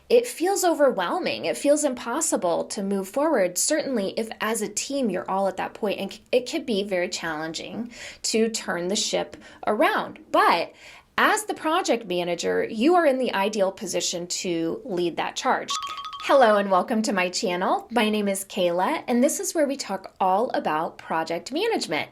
it feels overwhelming. It feels impossible to move forward. Certainly, if as a team you're all at that point, and it can be very challenging to turn the ship around. But as the project manager, you are in the ideal position to lead that charge. Hello and welcome to my channel. My name is Kayla, and this is where we talk all about project management.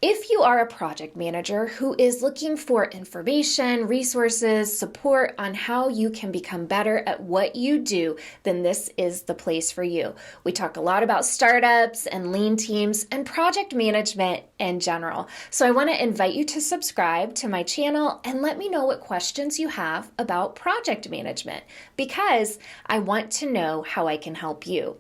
If you are a project manager who is looking for information, resources, support on how you can become better at what you do, then this is the place for you. We talk a lot about startups and lean teams and project management in general. So I want to invite you to subscribe to my channel and let me know what questions you have about project management, because I want to know how I can help you.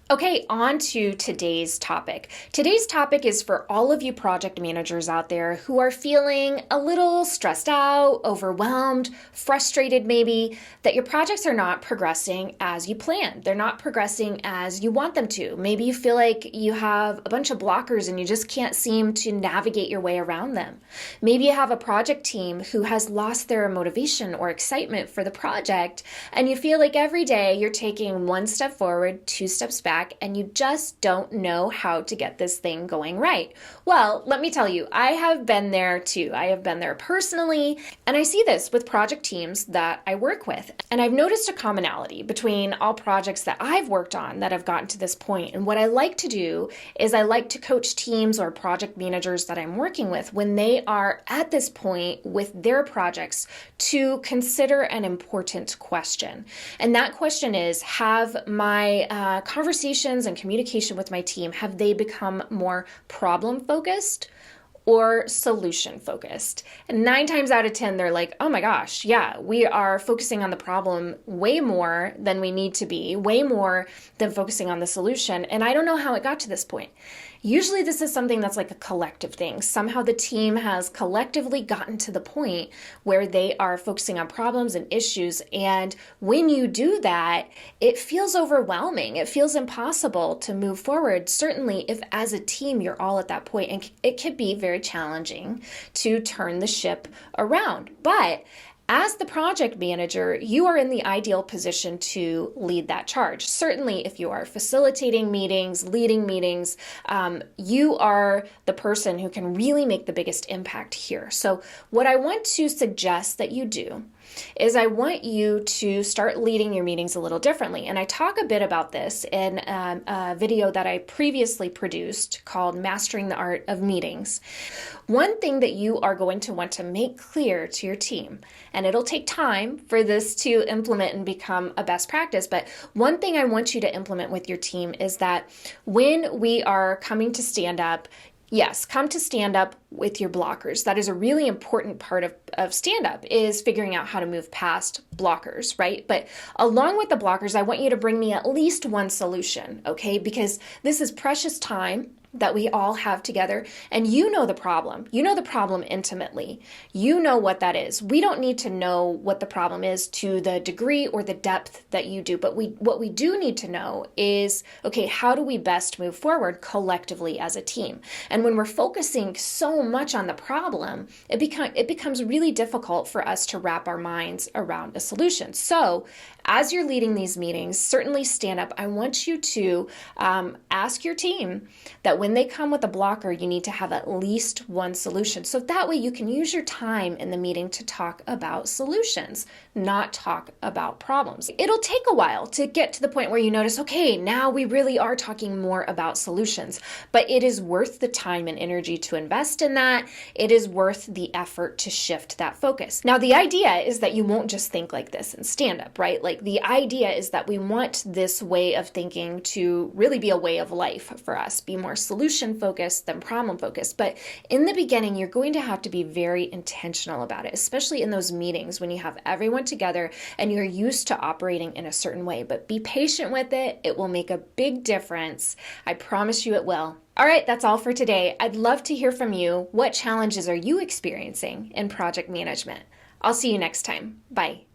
Okay, on to today's topic. Today's topic is for all of you project managers out there who are feeling a little stressed out, overwhelmed, frustrated maybe, that your projects are not progressing as you planned. They're not progressing as you want them to. Maybe you feel like you have a bunch of blockers and you just can't seem to navigate your way around them. Maybe you have a project team who has lost their motivation or excitement for the project, and you feel like every day you're taking one step forward, two steps back, and you just don't know how to get this thing going right. Well, let me tell you, I have been there too. I have been there personally, and I see this with project teams that I work with. And I've noticed a commonality between all projects that I've worked on that have gotten to this point. And what I like to do is I like to coach teams or project managers that I'm working with when they are at this point with their projects to consider an important question. And that question is, have my conversations and communication with my team, have they become more problem focused or solution focused? And 9 times out of 10, they're like, oh my gosh, yeah, we are focusing on the problem way more than we need to be, way more than focusing on the solution. And I don't know how it got to this point. Usually this is something that's like a collective thing. Somehow the team has collectively gotten to the point where they are focusing on problems and issues. And when you do that, it feels overwhelming. It feels impossible to move forward. Certainly if as a team you're all at that point, and it can be very challenging to turn the ship around. But as the project manager, you are in the ideal position to lead that charge. Certainly, if you are facilitating meetings, leading meetings, you are the person who can really make the biggest impact here. So what I want to suggest that you do is I want you to start leading your meetings a little differently. And I talk a bit about this in a video that I previously produced called Mastering the Art of Meetings. One thing that you are going to want to make clear to your team, and it'll take time for this to implement and become a best practice, but one thing I want you to implement with your team is that when we are coming to stand up, yes, come to stand up with your blockers. That is a really important part of stand up, is figuring out how to move past blockers, right? But along with the blockers, I want you to bring me at least one solution, okay? Because this is precious time that we all have together, and you know the problem. You know the problem intimately. You know what that is. We don't need to know what the problem is to the degree or the depth that you do, but what we do need to know is, okay, how do we best move forward collectively as a team? And when we're focusing so much on the problem, it becomes really difficult for us to wrap our minds around a solution. So as you're leading these meetings, certainly stand up. I want you to ask your team that when they come with a blocker, you need to have at least one solution. So that way you can use your time in the meeting to talk about solutions, not talk about problems. It'll take a while to get to the point where you notice, okay, now we really are talking more about solutions, but it is worth the time and energy to invest in that. It is worth the effort to shift that focus. Now, the idea is that you won't just think like this and stand up, right? Like the idea is that we want this way of thinking to really be a way of life for us, be more solution focused than problem focused. But in the beginning, you're going to have to be very intentional about it, especially in those meetings when you have everyone together and you're used to operating in a certain way. But be patient with it. It will make a big difference. I promise you it will. All right, that's all for today. I'd love to hear from you. What challenges are you experiencing in project management? I'll see you next time. Bye.